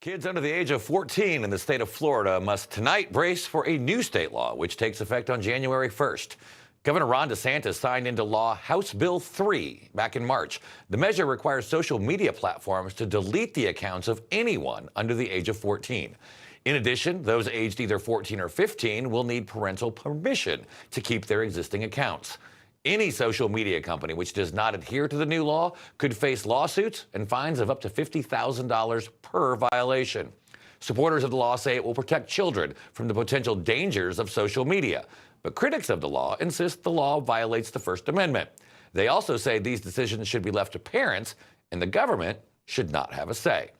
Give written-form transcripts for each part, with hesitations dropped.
Kids under the age of 14 in the state of Florida must tonight brace for a new state law, which takes effect on January 1st. Governor Ron DeSantis signed into law House Bill 3 back in March. The measure requires social media platforms to delete the accounts of anyone under the age of 14. In addition, those aged either 14 or 15 will need parental permission to keep their existing accounts. Any social media company which does not adhere to the new law could face lawsuits and fines of up to $50,000 per violation. Supporters of the law say it will protect children from the potential dangers of social media. But critics of the law insist the law violates the First Amendment. They also say these decisions should be left to parents and the government should not have a say.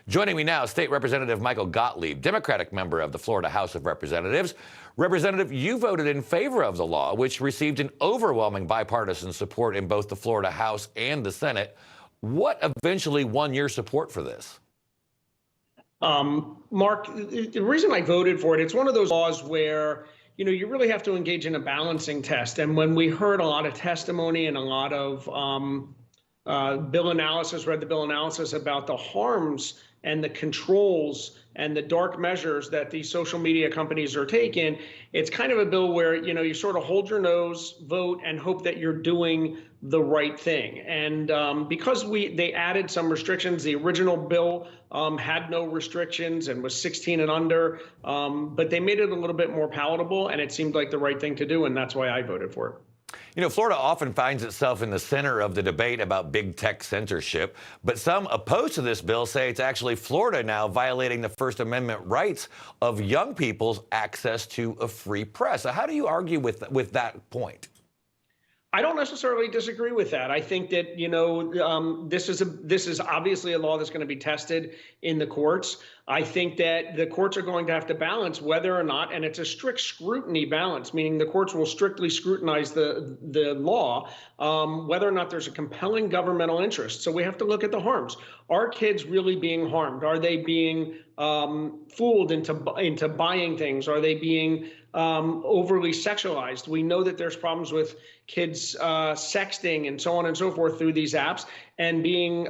Joining me now, State Representative Michael Gottlieb, Democratic member of the Florida House of Representatives. Representative, you voted in favor of the law, which received an overwhelming bipartisan support in both the Florida House and the Senate. What eventually won your support for this? Mark, the reason I voted for it, it's one of those laws where, you really have to engage in a balancing test. And when we heard a lot of testimony and a lot of bill analysis, read the bill analysis about the harms and the controls and the dark measures that these social media companies are taking, it's kind of a bill where, you sort of hold your nose, vote, and hope that you're doing the right thing. And because they added some restrictions, the original bill had no restrictions and was 16 and under, but they made it a little bit more palatable, and it seemed like the right thing to do, and that's why I voted for it. Florida often finds itself in the center of the debate about big tech censorship, but some opposed to this bill say it's actually Florida now violating the First Amendment rights of young people's access to a free press. So how do you argue with that point? I don't necessarily disagree with that. I think that, this is obviously a law that's going to be tested in the courts. I think that the courts are going to have to balance whether or not, and it's a strict scrutiny balance, meaning the courts will strictly scrutinize the law, whether or not there's a compelling governmental interest. So we have to look at the harms. Are kids really being harmed? Are they being fooled into buying things? Are they being overly sexualized? We know that there's problems with kids sexting and so on and so forth through these apps and being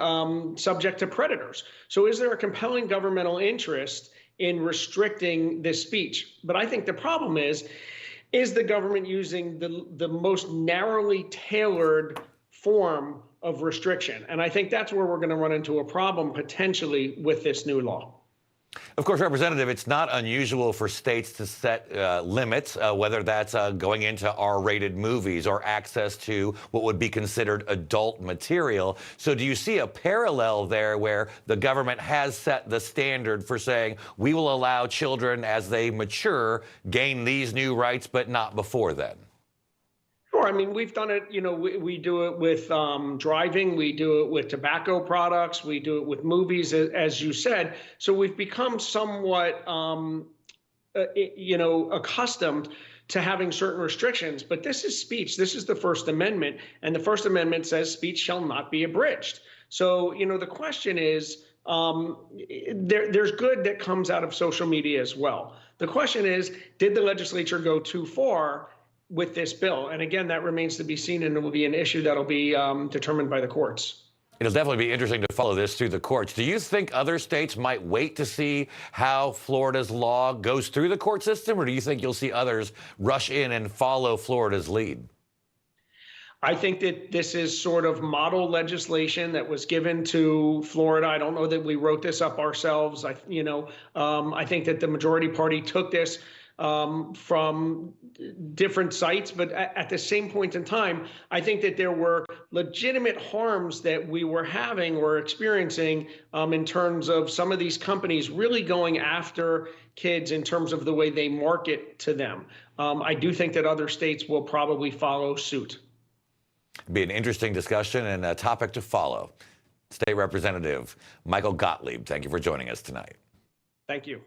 subject to predators. So is there a compelling governmental interest in restricting this speech? But I think the problem is the government using the most narrowly tailored form of restriction? And I think that's where we're going to run into a problem potentially with this new law. Of course, Representative, it's not unusual for states to set limits, whether that's going into R-rated movies or access to what would be considered adult material. So do you see a parallel there where the government has set the standard for saying we will allow children as they mature gain these new rights, but not before then? Sure. I mean, we've done it, we do it with driving, we do it with tobacco products, we do it with movies, as you said. So we've become somewhat, accustomed to having certain restrictions. But this is speech. This is the First Amendment. And the First Amendment says speech shall not be abridged. So, the question is, there's good that comes out of social media as well. The question is, did the legislature go too far with this bill? And again, that remains to be seen, and it will be an issue that'll be determined by the courts. It'll definitely be interesting to follow this through the courts. Do you think other states might wait to see how Florida's law goes through the court system, or do you think you'll see others rush in and follow Florida's lead? I think that this is sort of model legislation that was given to Florida. I don't know that we wrote this up ourselves. I think that the majority party took this from different sites, but at the same point in time, I think that there were legitimate harms that we were having or experiencing in terms of some of these companies really going after kids in terms of the way they market to them. I do think that other states will probably follow suit. It'll be an interesting discussion and a topic to follow. State Representative Michael Gottlieb, thank you for joining us tonight. Thank you.